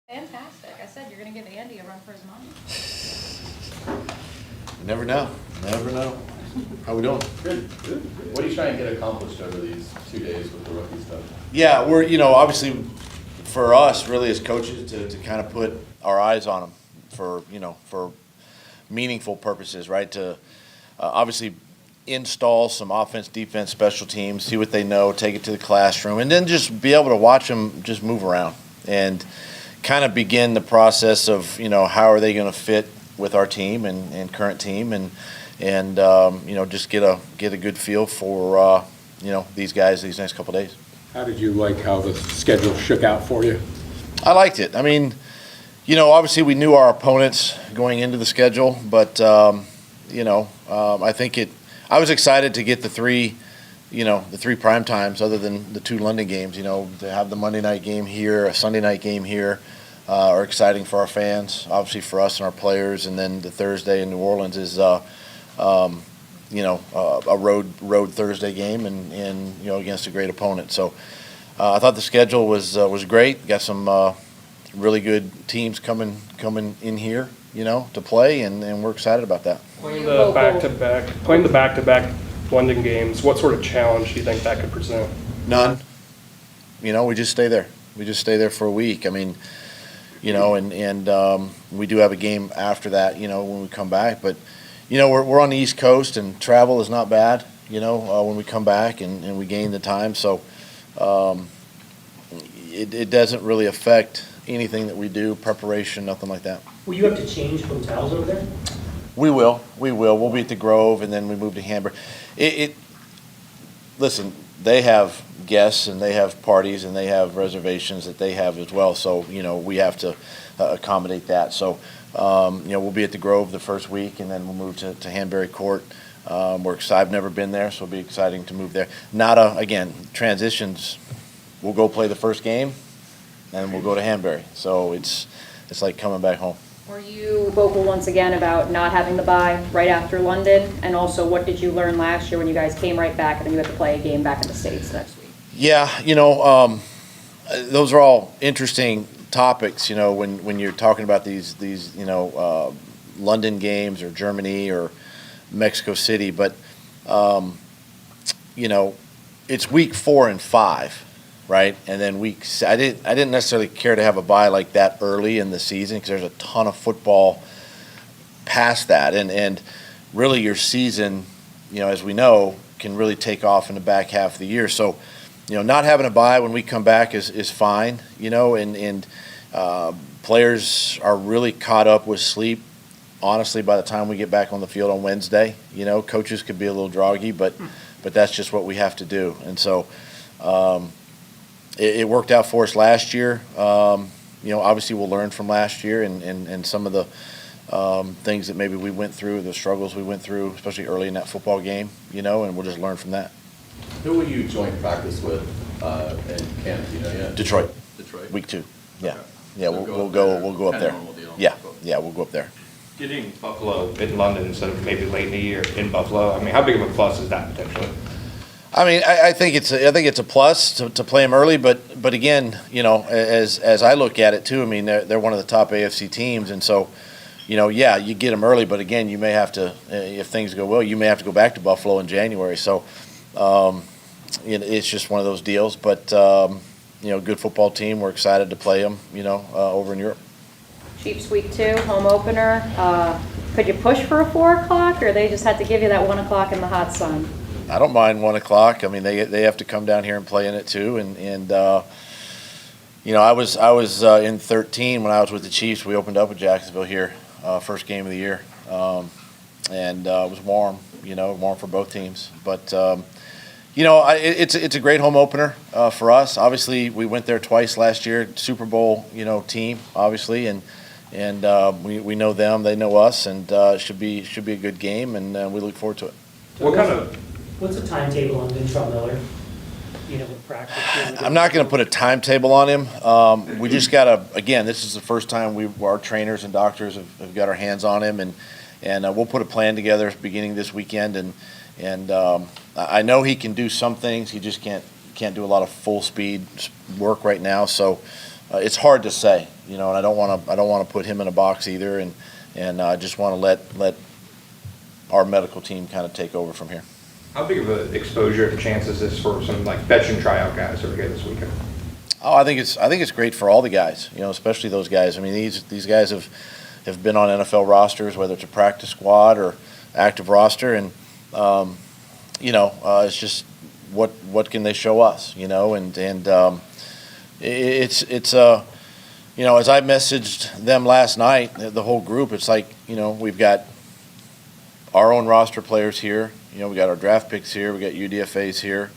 Fantastic. I said you're going to give Andy a run for his money. You never know. Never know. How we doing? Good. What are you trying to get accomplished over these 2 days with the rookie stuff? Yeah, we're, obviously for us, really as coaches, to kind of put our eyes on them for meaningful purposes, right? To obviously install some offense, defense, special teams, see what they know, take it to the classroom, and then just be able to watch them just move around and kind of begin the process of, how are they going to fit with our team and current team and just get a good feel for, these guys these next couple of days. How did you like how the schedule shook out for you? I liked it. I mean, obviously we knew our opponents going into the schedule, but, I think I was excited to get the three prime times other than the two London games, to have the Monday night game here, a Sunday night game here, are exciting for our fans, obviously for us and our players, and then the Thursday in New Orleans is, a road Thursday game and against a great opponent. So I thought the schedule was great. Got some really good teams coming in here, to play, and we're excited about that. Playing the back-to-back London games, what sort of challenge do you think that could present? None. We just stay there. We just stay there for a week. I mean, and we do have a game after that, when we come back. But, we're on the East Coast, and travel is not bad, when we come back and we gain the time. So it doesn't really affect anything that we do, preparation, nothing like that. Will you have to change hotels over there? We will. We'll be at the Grove, and then we move to Hamburg. Listen, they have guests, and they have parties, and they have reservations that they have as well. So, we have to accommodate that. So, we'll be at the Grove the first week, and then we'll move to Hanbury Court. We're excited. I've never been there, so it'll be exciting to move there. Again, transitions. We'll go play the first game, and we'll go to Hanbury. So it's like coming back home. Were you vocal once again about not having the bye right after London? And also, what did you learn last year when you guys came right back and then you had to play a game back in the States next week? Yeah, those are all interesting topics, when you're talking about these London games or Germany or Mexico City. But, it's week 4 and 5. Right, and then I didn't necessarily care to have a bye like that early in the season because there's a ton of football past that, and really your season, as we know, can really take off in the back half of the year. So, not having a bye when we come back is fine, and players are really caught up with sleep. Honestly, by the time we get back on the field on Wednesday, coaches could be a little groggy, but that's just what we have to do, and so. It worked out for us last year. Obviously we'll learn from last year and some of the things that maybe we went through, the struggles we went through, especially early in that football game, and we'll just learn from that. Who will you joint practice with in camp? Do you know yet? Detroit. Week 2. Yeah. Okay. Yeah, So we'll go up there. Yeah, we'll go up there. Getting Buffalo in London instead of maybe late in the year in Buffalo, I mean, how big of a plus is that potentially? I mean, I think it's a plus to play them early, but again, as I look at it too, I mean, they're one of the top AFC teams, and so, you get them early, but again, you may have to, if things go well, you may have to go back to Buffalo in January. So, it's just one of those deals. But good football team. We're excited to play them, over in Europe. Chiefs week 2, home opener. Could you push for a 4 o'clock, or they just had to give you that 1 o'clock in the hot sun? I don't mind 1 o'clock. I mean, they have to come down here and play in it too. And I was in 13 when I was with the Chiefs. We opened up with Jacksonville here, first game of the year, and it was warm. Warm for both teams. But it's a great home opener for us. Obviously, we went there twice last year. Super Bowl team, obviously, and we know them. They know us, and it should be a good game, and we look forward to it. What's the timetable on Vintrell Miller? With practice? I'm not going to put a timetable on him. We just got to, again, this is the first time our trainers and doctors have got our hands on him, and we'll put a plan together beginning this weekend. And I know he can do some things. He just can't do a lot of full speed work right now. So it's hard to say, and I don't want to put him in a box either, and I just want to let our medical team kind of take over from here. How big of an exposure chance is this for some like veteran tryout guys that are here this weekend? Oh, I think it's great for all the guys, especially those guys. I mean, these guys have been on NFL rosters, whether it's a practice squad or active roster, and it's just what can they show us, it's as I messaged them last night, the whole group, it's like, we've got our own roster players here, we got our draft picks here, we got UDFAs here,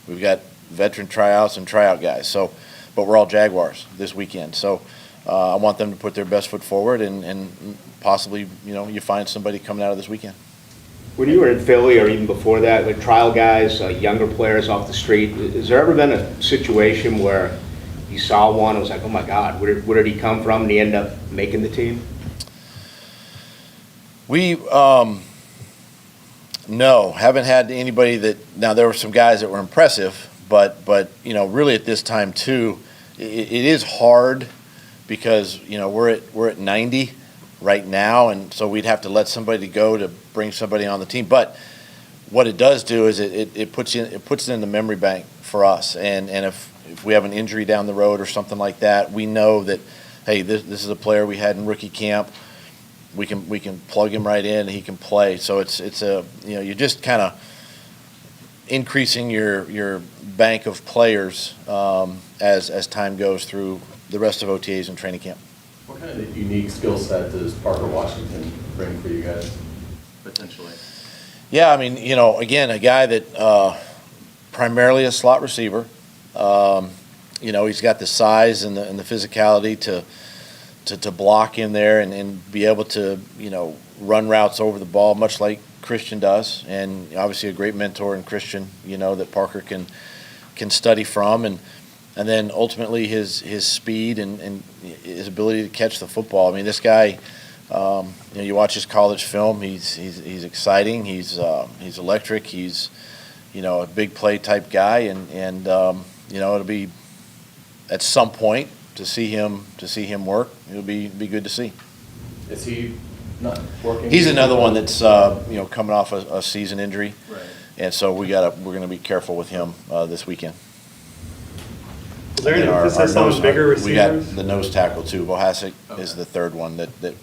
we've got veteran tryouts and tryout guys. So, but we're all Jaguars this weekend. So I want them to put their best foot forward and possibly, you find somebody coming out of this weekend. When you were in Philly or even before that, like trial guys, younger players off the street, has there ever been a situation where you saw one and was like, oh my God, where did he come from? And he ended up making the team? We, no, haven't had anybody that, now there were some guys that were impressive, but really at this time too, it is hard because, we're at 90 right now, and so we'd have to let somebody go to bring somebody on the team. But what it does do is it puts it in the memory bank for us, and if we have an injury down the road or something like that, we know that, hey, this is a player we had in rookie camp. We can plug him right in and he can play. So it's you're just kind of increasing your bank of players as time goes through the rest of OTAs and training camp. What kind of unique skill set does Parker Washington bring for you guys, potentially? Yeah, I mean, again, a guy that primarily a slot receiver. He's got the size and the physicality to block in there and be able to, run routes over the ball, much like Christian does. And obviously a great mentor in Christian, that Parker can study from. And then ultimately his speed and his ability to catch the football. I mean, this guy, you watch his college film, he's exciting, he's electric, he's, a big play type guy. And it'll be at some point to see him work. It'll be good to see. Is he not working? He's another one that's coming off a season injury, Right. and so we're going to be careful with him this weekend. Is there an And emphasis on bigger we got receivers? the nose tackle too. Bohasic Okay. is the third one that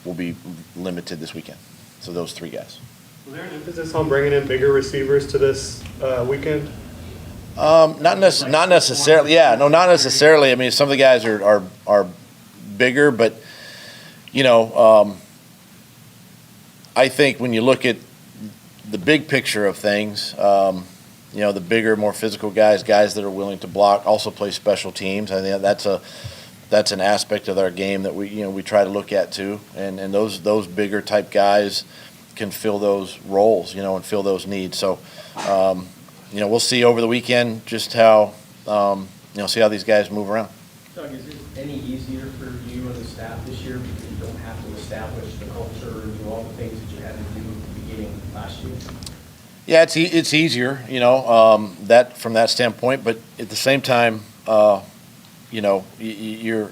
will be limited this weekend. So those three guys. Is there an emphasis on bringing in bigger receivers to this weekend? Not necessarily. Yeah, no, not necessarily. I mean, some of the guys are bigger, but I think when you look at the big picture of things, the bigger, more physical guys that are willing to block, also play special teams. I think that's an aspect of our game that we try to look at too. And those bigger type guys can fill those roles, and fill those needs. So. We'll see over the weekend just how, see how these guys move around. Doug, is it any easier for you and the staff this year because you don't have to establish the culture and do all the things that you had to do at the beginning last year? Yeah, it's easier, that from that standpoint, but at the same time, you're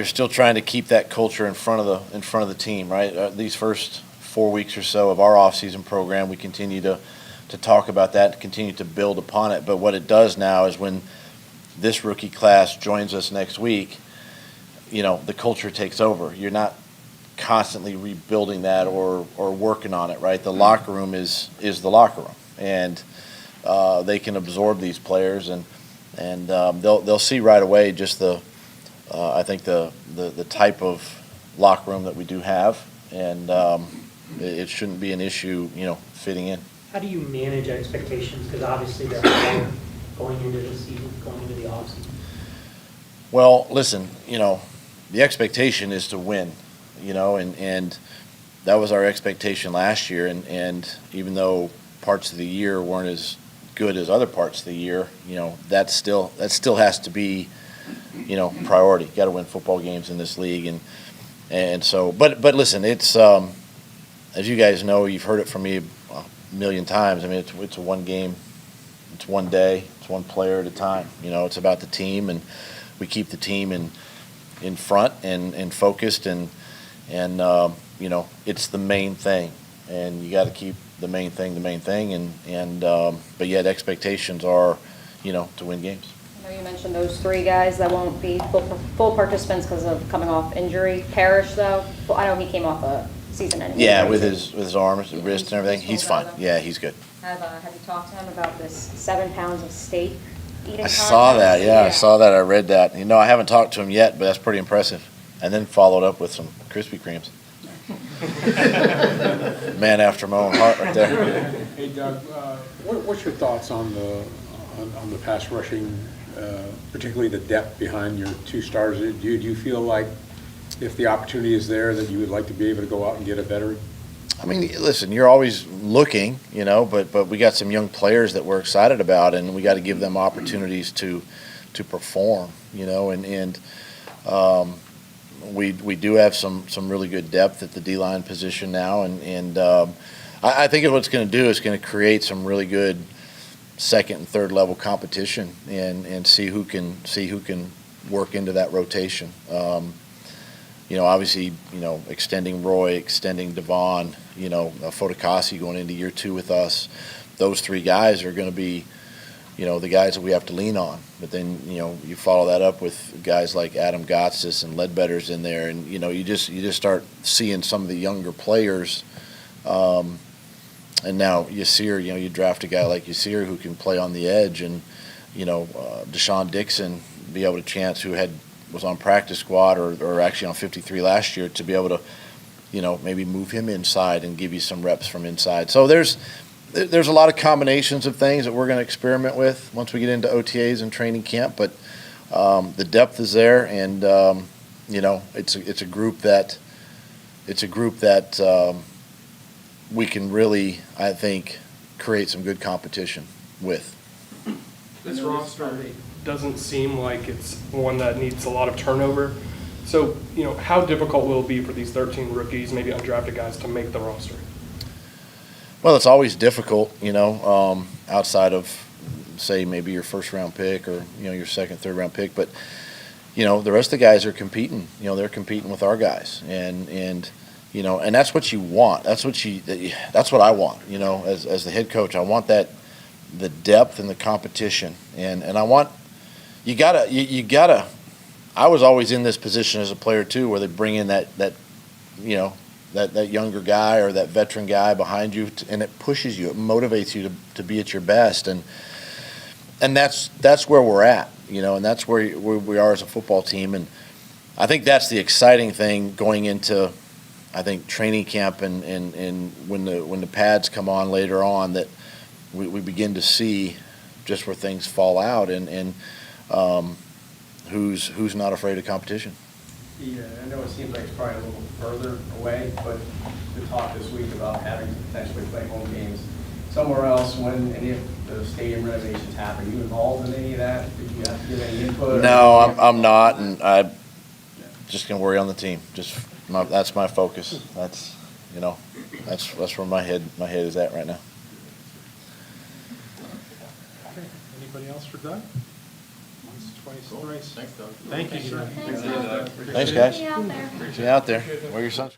still trying to keep that culture in front of the team, right? These first 4 weeks or so of our off-season program, we continue to talk about that, continue to build upon it. But what it does now is when this rookie class joins us next week, the culture takes over. You're not constantly rebuilding that or working on it, right? The locker room is the locker room, and they can absorb these players, and they'll see right away just I think the type of locker room that we do have, and it shouldn't be an issue, fitting in. How do you manage expectations? Because obviously they're higher going into the season, going into the offseason. Well, listen, the expectation is to win, and that was our expectation last year. And even though parts of the year weren't as good as other parts of the year, that still has to be, priority. Got to win football games in this league, and so. But listen, it's as you guys know, you've heard it from me a million times. I mean, it's a one game it's one day, it's one player at a time. It's about the team, and we keep the team in front and focused, and it's the main thing, and you got to keep the main thing, and but yet expectations are, to win games. I know you mentioned those 3 guys that won't be full participants because of coming off injury. Parrish, though, I know he came off a season-ending injury. Yeah, with his arms and wrist and everything, he's fine. Yeah, he's good. Have you talked to him about this 7 pounds of steak eating I saw that. contest? Yeah, I saw that. I read that. I haven't talked to him yet, but that's pretty impressive. And then followed up with some Krispy Kremes. Man after my own heart, right there. Hey Doug, what's your thoughts on the pass rushing, particularly the depth behind your 2 stars? Do you feel like if the opportunity is there that you would like to be able to go out and get a veteran? I mean, listen, you're always looking, but we got some young players that we're excited about, and we got to give them opportunities to perform, and we do have some really good depth at the D-line position now, and I think what it's going to do is going to create some really good second and third level competition, and see who can work into that rotation. Obviously, extending Roy, extending Devon, Fotokasi going into year 2 with us. Those 3 guys are going to be, the guys that we have to lean on. But then, you follow that up with guys like Adam Gotsis and Ledbetter's in there, and you just start seeing some of the younger players. And now Yasir, you draft a guy like Yasir who can play on the edge, and Deshaun Dixon be able to chance who was on practice squad or actually on 53 last year, to be able to, maybe move him inside and give you some reps from inside. So there's a lot of combinations of things that we're going to experiment with once we get into OTAs and training camp. But the depth is there, and it's a group that we can really, I think, create some good competition with. This roster doesn't seem like it's one that needs a lot of turnover. So, how difficult will it be for these 13 rookies, maybe undrafted guys, to make the roster? Well, it's always difficult, outside of, say, maybe your first-round pick or, your second, third-round pick. But, the rest of the guys are competing. They're competing with our guys. And that's what you want. That's what I want, as the head coach. I want the depth and the competition. And I want – you gotta. I was always in this position as a player too, where they bring in that younger guy or that veteran guy behind you, and it pushes you, it motivates you to be at your best, and that's where we're at, and that's where we are as a football team, and I think that's the exciting thing going into, I think, training camp and when the pads come on later on, that we begin to see just where things fall out, and who's not afraid of competition. Yeah, I know it seems like it's probably a little further away, but the talk this week about having to potentially play home games somewhere else when and if the stadium renovations happen. Are you involved in any of that? Did you have to give any input? No, I'm not, and I'm just gonna worry on the team. That's my focus. That's that's where my head is at right now. Okay. Anybody else for Doug? Once, twice, thrice. Thanks, Doug. Thank you, sir. Thanks, guys. See you out there. See you out there. Wear your sunscreen.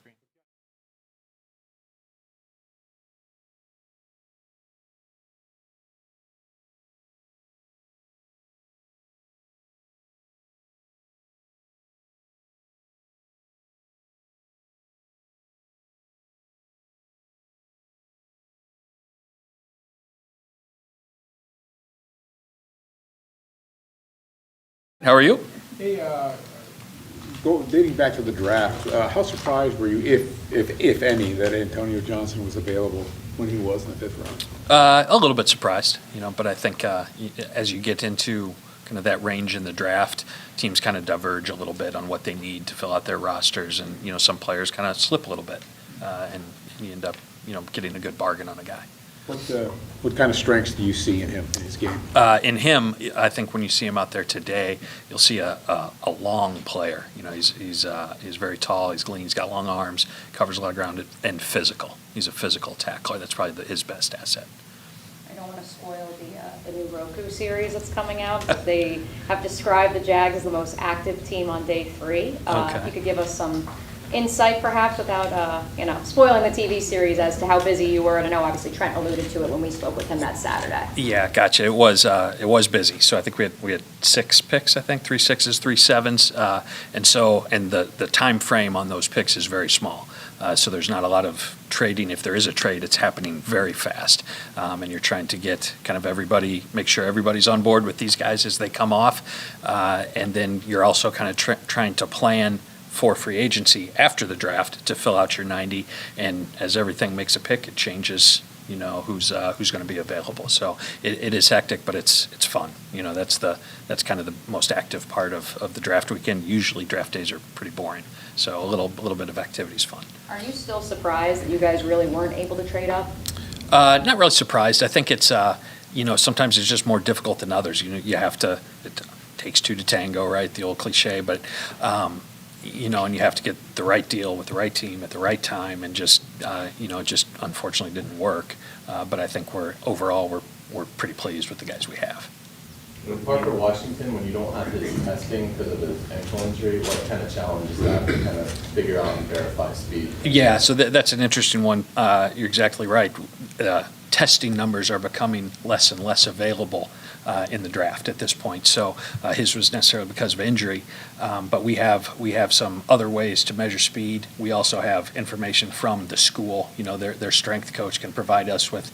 How are you? Hey, dating back to the draft, how surprised were you, if any, that Antonio Johnson was available when he was in the 5th round? A little bit surprised, but I think as you get into kind of that range in the draft, teams kind of diverge a little bit on what they need to fill out their rosters, and some players kind of slip a little bit, and you end up getting a good bargain on a guy. What kind of strengths do you see in him, in his game? In him, I think when you see him out there today, you'll see a long player. He's very tall, he's lean, he's got long arms, covers a lot of ground, and physical. He's a physical tackler. That's probably his best asset. I don't want to spoil the new Roku series that's coming out. They have described the Jags as the most active team on day 3. Okay. If you could give us some insight perhaps without, spoiling the TV series as to how busy you were. And I know obviously Trent alluded to it when we spoke with him that Saturday. Yeah, gotcha. It was busy. So I think we had 6 picks, I think, 3 6s, 3 7s. And the time frame on those picks is very small. So there's not a lot of trading. If there is a trade, it's happening very fast. And you're trying to get kind of everybody, make sure everybody's on board with these guys as they come off. And then you're also kind of trying to plan for free agency after the draft to fill out your 90. And as everything makes a pick, it changes, who's going to be available. So it is hectic, but it's fun. That's kind of the most active part of the draft weekend. Usually draft days are pretty boring. So a little bit of activity is fun. Are you still surprised that you guys really weren't able to trade up? Not really surprised. I think it's, sometimes it's just more difficult than others. You have to, it takes 2 to tango, right? The old cliche, but, and you have to get the right deal with the right team at the right time, and just, it just unfortunately didn't work. But I think we're pretty pleased with the guys we have. With Parker Washington, when you don't have his testing because of his ankle injury, what kind of challenge is that to kind of figure out and verify speed? Yeah, so that's an interesting one. You're exactly right. Testing numbers are becoming less and less available in the draft at this point. So his was necessarily because of injury, but we have some other ways to measure speed. We also have information from the school. Their strength coach can provide us with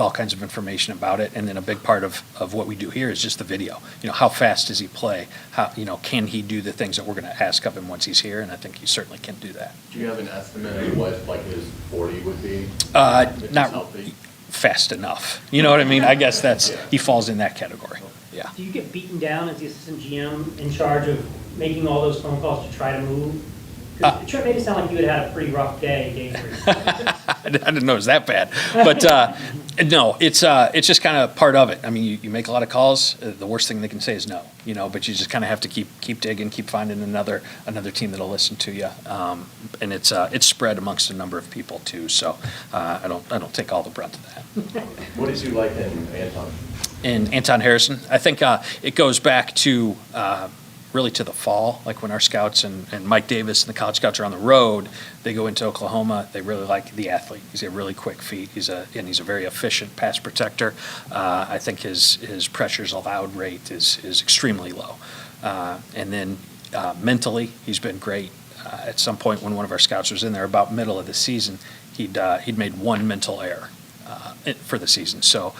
all kinds of information about it. And then a big part of what we do here is just the video. How fast does he play? How can he do the things that we're going to ask of him once he's here? And I think he certainly can do that. Do you have an estimate of what like his 40 would be? Not healthy? Fast enough. You know what I mean? I guess he falls in that category. Yeah. Do you get beaten down as the assistant GM in charge of making all those phone calls to try to move? Because Trent made it sound like you had a pretty rough day 3. I didn't know it was that bad, but no, it's just kind of part of it. I mean, you make a lot of calls. The worst thing they can say is no, but you just kind of have to keep digging, keep finding another team that'll listen to you. And it's spread amongst a number of people too. So I don't take all the brunt of that. What did you like in Anton? In Anton Harrison, I think it goes back to really to the fall, like when our scouts and Mike Davis and the college scouts are on the road, they go into Oklahoma, they really like the athlete. He's got really quick feet. He's a very efficient pass protector. I think his pressures allowed rate is extremely low. And then mentally, he's been great. At some point when one of our scouts was in there about middle of the season, he'd made one mental error for the season. So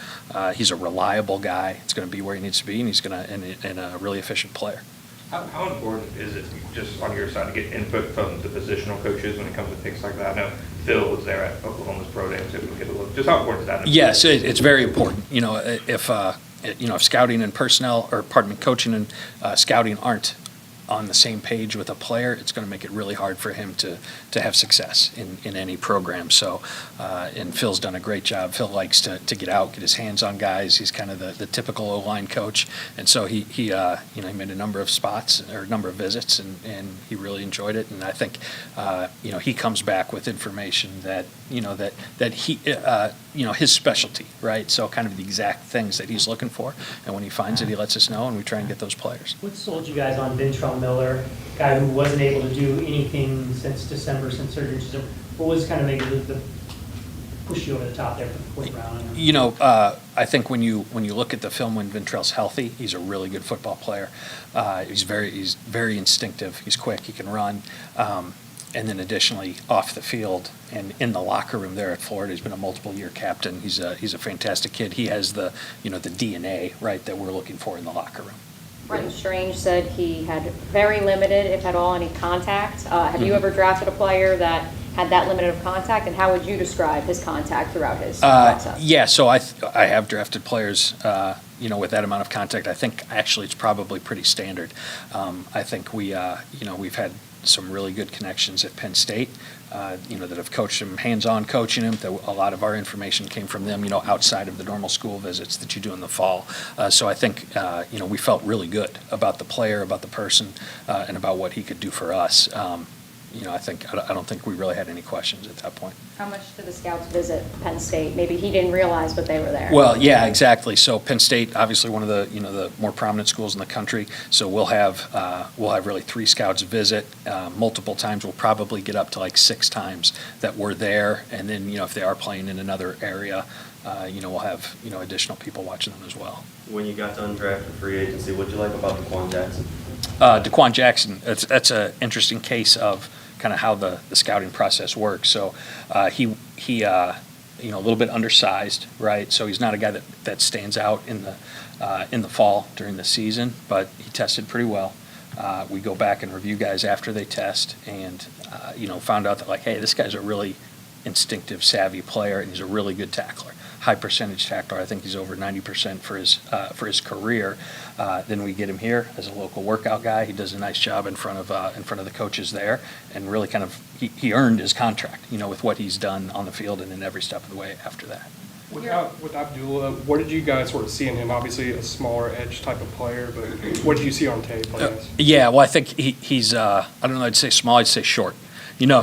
he's a reliable guy. It's going to be where he needs to be, and he's and a really efficient player. How important is it, just on your side, to get input from the positional coaches when it comes to picks like that? I know Phil was there at Oklahoma's pro day, so we'll get a look. Just how important is that? Yes, it's very important. If scouting and coaching and scouting aren't on the same page with a player, it's going to make it really hard for him to have success in any program. So, and Phil's done a great job. Phil likes to get out, get his hands on guys. He's kind of the typical O-line coach, and so he made a number of spots or a number of visits, and he really enjoyed it. And I think he comes back with information that he his specialty, right? So kind of the exact things that he's looking for, and when he finds it, he lets us know, and we try and get those players. What sold you guys on Ventrell Miller, guy who wasn't able to do anything since December, since surgery? So what was kind of maybe the push you over the top there for the fourth round? I think when you look at the film when Ventrell's healthy, he's a really good football player. He's very instinctive. He's quick. He can run. And then additionally, off the field and in the locker room there at Florida, he's been a multiple-year captain. He's a fantastic kid. He has the DNA, right, that we're looking for in the locker room. Brenton Strange said he had very limited, if at all, any contact. Have you ever drafted a player that had that limited of contact, and how would you describe his contact throughout his process? Yeah, so I have drafted players, with that amount of contact. I think actually it's probably pretty standard. I think we've had some really good connections at Penn State, that have coached him, hands-on coaching him. A lot of our information came from them, outside of the normal school visits that you do in the fall. So I think, we felt really good about the player, about the person, and about what he could do for us. I don't think we really had any questions at that point. How much did the scouts visit Penn State? Maybe he didn't realize, but they were there. Well, yeah, exactly. So Penn State, obviously one of the, the more prominent schools in the country. So we'll have really 3 scouts visit multiple times. We'll probably get up to like 6 times that we're there. And then, if they are playing in another area, we'll have, additional people watching them as well. When you got to undrafted free agency, what'd you like about DeQuan Jackson? DeQuan Jackson, that's an interesting case of kind of how the scouting process works. So he a little bit undersized, right? So he's not a guy that stands out in the fall during the season, but he tested pretty well. We go back and review guys after they test, and found out that like, hey, this guy's a really instinctive, savvy player, and he's a really good tackler. High percentage tackler. I think he's over 90% for his career. Then we get him here as a local workout guy. He does a nice job in front of the coaches there, and really kind of he earned his contract, with what he's done on the field and in every step of the way after that. With Abdullah, what did you guys sort of see in him? Obviously a smaller edge type of player, but what did you see on tape, I guess? Yeah, well, I think he's I don't know, I'd say small, I'd say short.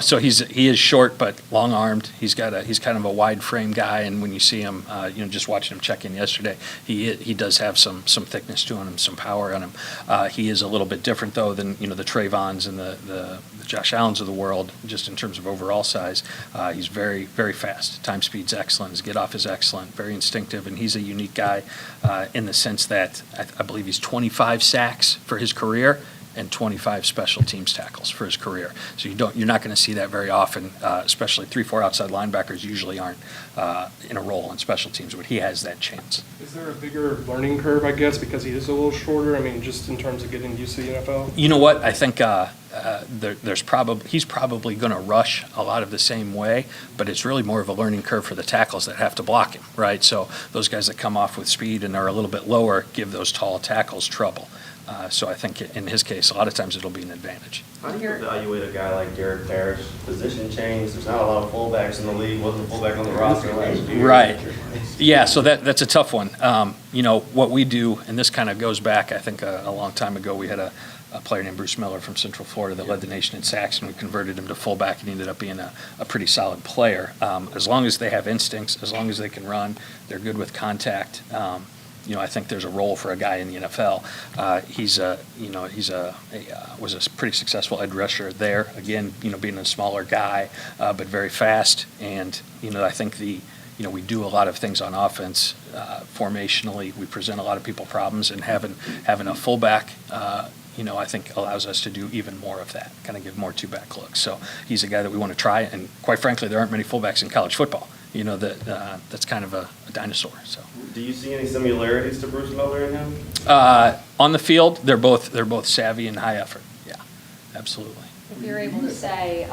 So he is short but long-armed. He's kind of a wide frame guy, and when you see him, just watching him check in yesterday, he does have some thickness to him, some power on him. He is a little bit different though than the Trayvons and the Josh Allens of the world, just in terms of overall size. He's very, very fast. Time speed's excellent. His get off is excellent. Very instinctive, and he's a unique guy in the sense that I believe he's 25 sacks for his career and 25 special teams tackles for his career. So you're not going to see that very often, especially 3-4 outside linebackers usually aren't in a role in special teams, but he has that chance. Is there a bigger learning curve, I guess, because he is a little shorter? I mean, just in terms of getting used to the NFL? You know what? I think he's probably going to rush a lot of the same way, but it's really more of a learning curve for the tackles that have to block him, right? So those guys that come off with speed and are a little bit lower give those tall tackles trouble. So I think in his case, a lot of times it'll be an advantage. How do you evaluate a guy like Derek Parrish? Position change. There's not a lot of fullbacks in the league. Wasn't a fullback on the roster last year. Right. Yeah. So that's a tough one. What we do, and this kind of goes back, I think a long time ago. We had a player named Bruce Miller from Central Florida that led the nation in sacks, and we converted him to fullback, and he ended up being a pretty solid player. As long as they have instincts, as long as they can run, they're good with contact. I think there's a role for a guy in the NFL. Was a pretty successful edge rusher there. Again, being a smaller guy, but very fast. And I think we do a lot of things on offense. Formationally, we present a lot of people problems, and having a fullback, I think allows us to do even more of that. Kind of give more two-back looks. So he's a guy that we want to try. And quite frankly, there aren't many fullbacks in college football. That's kind of a dinosaur. So. Do you see any similarities to Bruce Miller in him? On the field, they're both savvy and high effort. Yeah, absolutely. If you're able to say,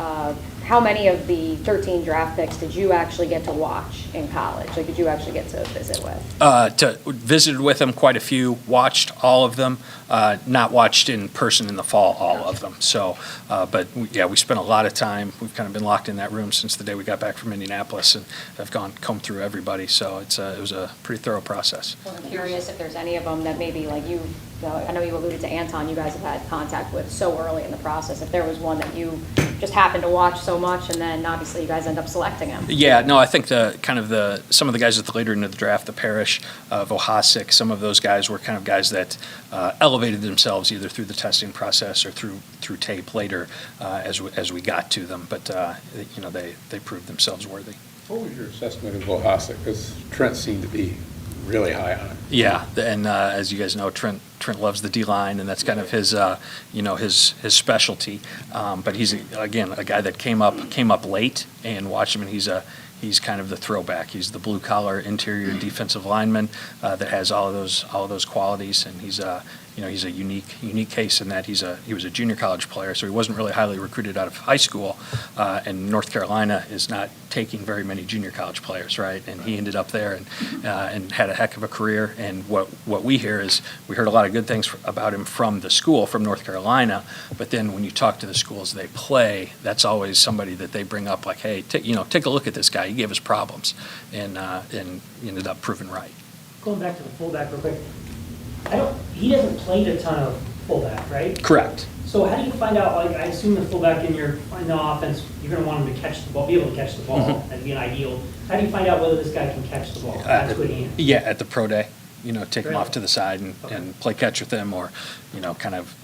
how many of the 13 draft picks did you actually get to watch in college? Like, did you actually get to visit with? Visited with them quite a few, watched all of them, not watched in person in the fall, all of them. So, we spent a lot of time. We've kind of been locked in that room since the day we got back from Indianapolis, and have combed through everybody. So it was a pretty thorough process. Well, I'm curious if there's any of them that maybe like you. I know you alluded to Anton, you guys have had contact with so early in the process. If there was one that you just happened to watch so much, and then obviously you guys end up selecting him. Yeah, no, I think some of the guys at the later end of the draft, the Parrish, Vohasik, some of those guys were kind of guys that elevated themselves either through the testing process or through tape later as we got to them. But they proved themselves worthy. What was your assessment of Vohasik? Because Trent seemed to be really high on him. Yeah, and as you guys know, Trent loves the D-line, and that's kind of his specialty. But he's again a guy that came up late, and watch him, and he's kind of the throwback. He's the blue collar interior defensive lineman that has all of those qualities, and he's a unique case in that he was a junior college player, so he wasn't really highly recruited out of high school, and North Carolina is not taking very many junior college players, right? And he ended up there and had a heck of a career. And what we hear is we heard a lot of good things about him from the school, from North Carolina, but then when you talk to the schools they play, that's always somebody that they bring up like, hey, take a look at this guy. He gave us problems, and he ended up proving right. Going back to the fullback real quick, he hasn't played a ton of fullback, right? Correct. So how do you find out, like, I assume the fullback in the offense, you're gonna want him to catch the ball, be able to catch the ball, Mhm. that'd be an ideal. How do you find out whether this guy can catch the ball? That's good hand. Yeah, at the pro day, take him off Really? to the side Okay. and play catch with him, or, kind of,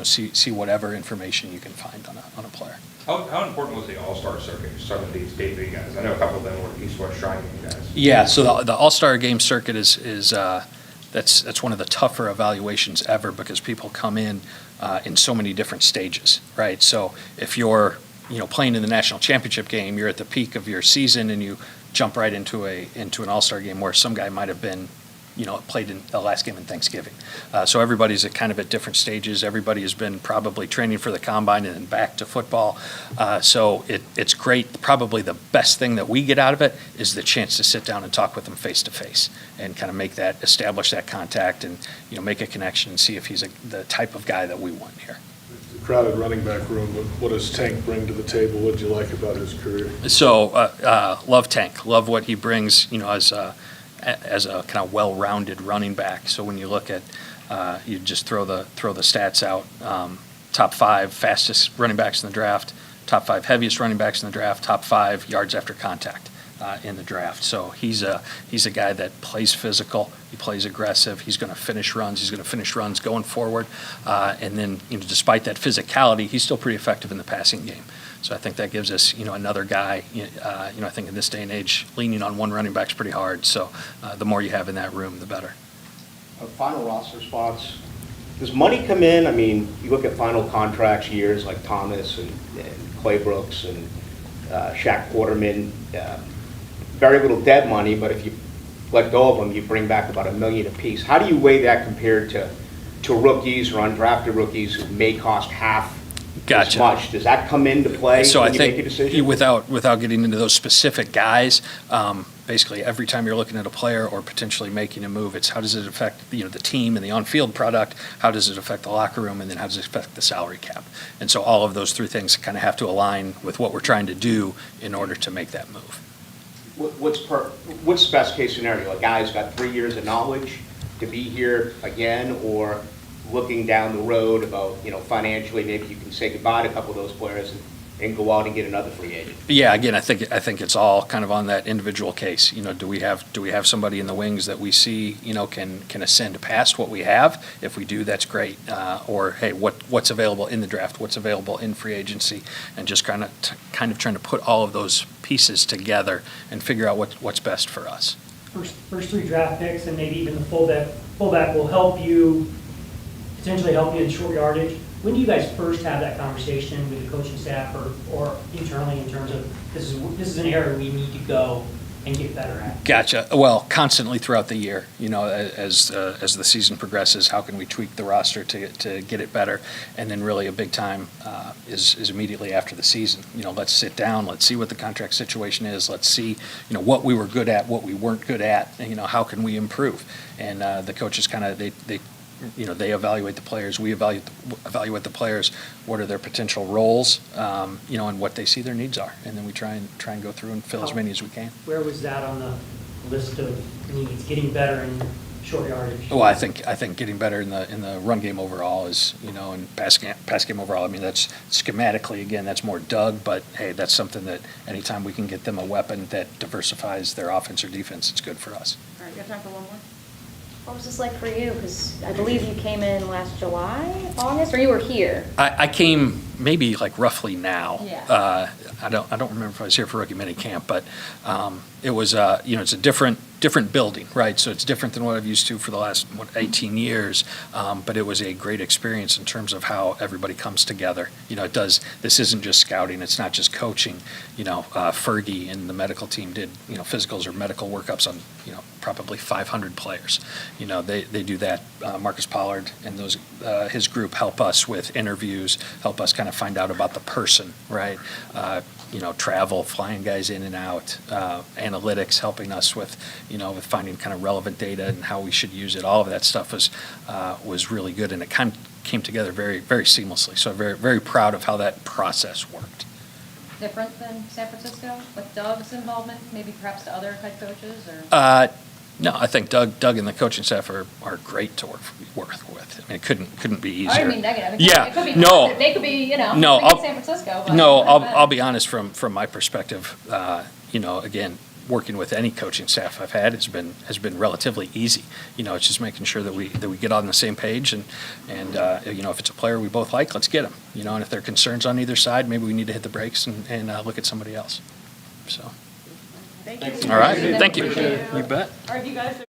see whatever information you can find on a player. How important was the all-star circuit for some of these debut guys? I know a couple of them were East-West Shrine Game guys. Yeah, so the All-Star Game circuit is that's one of the tougher evaluations ever, because people come in so many different stages, right? So if you're, playing in the national championship game, you're at the peak of your season and you jump right into an All-Star game where some guy might have been, played in the last game in Thanksgiving. So everybody's at different stages. Everybody has been probably training for the combine and then back to football. So it's great. Probably the best thing that we get out of it is the chance to sit down and talk with them face to face and kind of establish that contact and, make a connection and see if he's the type of guy that we want here. The crowded running back room, what does Tank bring to the table? What do you like about his career? So, love Tank. Love what he brings, as a kind of well-rounded running back. So when you look at, you just throw the stats out, top 5 fastest running backs in the draft, top 5 heaviest running backs in the draft, top 5 yards after contact in the draft. So he's a guy that plays physical, he plays aggressive, he's going to finish runs going forward, and then despite that physicality, he's still pretty effective in the passing game. So I think that gives us, another guy, I think in this day and age, leaning on one running back's pretty hard. So the more you have in that room, the better. Final roster spots. Does money come in? I mean, you look at final contracts years like Thomas and Clay Brooks and Shaq Quarterman. Very little dead money, but if you let go of them, you bring back about $1 million apiece. How do you weigh that compared to rookies or undrafted rookies who may cost half as Gotcha. much? Does that come into play So when I you think make a decision? without getting into those specific guys, basically every time you're looking at a player or potentially making a move, it's how does it affect the team and the on-field product, how does it affect the locker room, and then how does it affect the salary cap? And so all of those three things kind of have to align with what we're trying to do in order to make that move. What's the best case scenario? A guy's got 3 years of knowledge to be here again, or looking down the road about, financially, maybe you can say goodbye to a couple of those players and go out and get another free agent? Yeah, again, I think it's all kind of on that individual case. Do we have somebody in the wings that we see, can ascend past what we have? If we do, that's great. Or hey, what's available in the draft? What's available in free agency? And just kind of trying to put all of those pieces together and figure out what's best for us. First 3 draft picks and maybe even the fullback will potentially help you in short yardage. When do you guys first have that conversation with the coaching staff or internally in terms of this is an area we need to go and get better at? Gotcha. Well, constantly throughout the year, as the season progresses, how can we tweak the roster to get it better? And then really a big time is immediately after the season. Let's sit down, let's see what the contract situation is, let's see, what we were good at, what we weren't good at, and, how can we improve? And the coaches kind of, they evaluate the players, we evaluate the players, what are their potential roles, and what they see their needs are. And then we try and go through and fill as many as we can. Where was that on the list of needs, getting better in short yardage? Well, I think getting better in the run game overall is, and pass game overall, I mean, that's schematically, again, that's more Doug, but hey, that's something that anytime we can get them a weapon that diversifies their offense or defense, it's good for us. All right, you have time for one more? What was this like for you? Because I believe you came in last July, August, or you were here? I came maybe like roughly now. Yeah. I don't remember if I was here for rookie minicamp, but it was it's a different building, right? So it's different than what I've used to for the last 18 years. But it was a great experience in terms of how everybody comes together. This isn't just scouting. It's not just coaching. Fergie and the medical team did physicals or medical workups on probably 500 players. They do that. Marcus Pollard and his group help us with interviews, help us kind of find out about the person, right? Travel, flying guys in and out, analytics, helping us with finding kind of relevant data and how we should use it. All of that stuff was really good, and it kind of came together very, very seamlessly. So I'm very, very proud of how that process worked. Different than San Francisco with Doug's involvement, maybe perhaps to other head coaches or? No, I think Doug and the coaching staff are great to work with. I mean, it couldn't be easier. I didn't mean negative. Yeah, It could be no. positive. They could be, No, like in San Francisco. But No, not bad. I'll be honest, from my perspective, again, working with any coaching staff I've had has been relatively easy. It's just making sure that we get on the same page and if it's a player we both like, let's get them. And if there are concerns on either side, maybe we need to hit the brakes and look at somebody else. So. Thank you. All right, thank you. You bet. All right, you guys.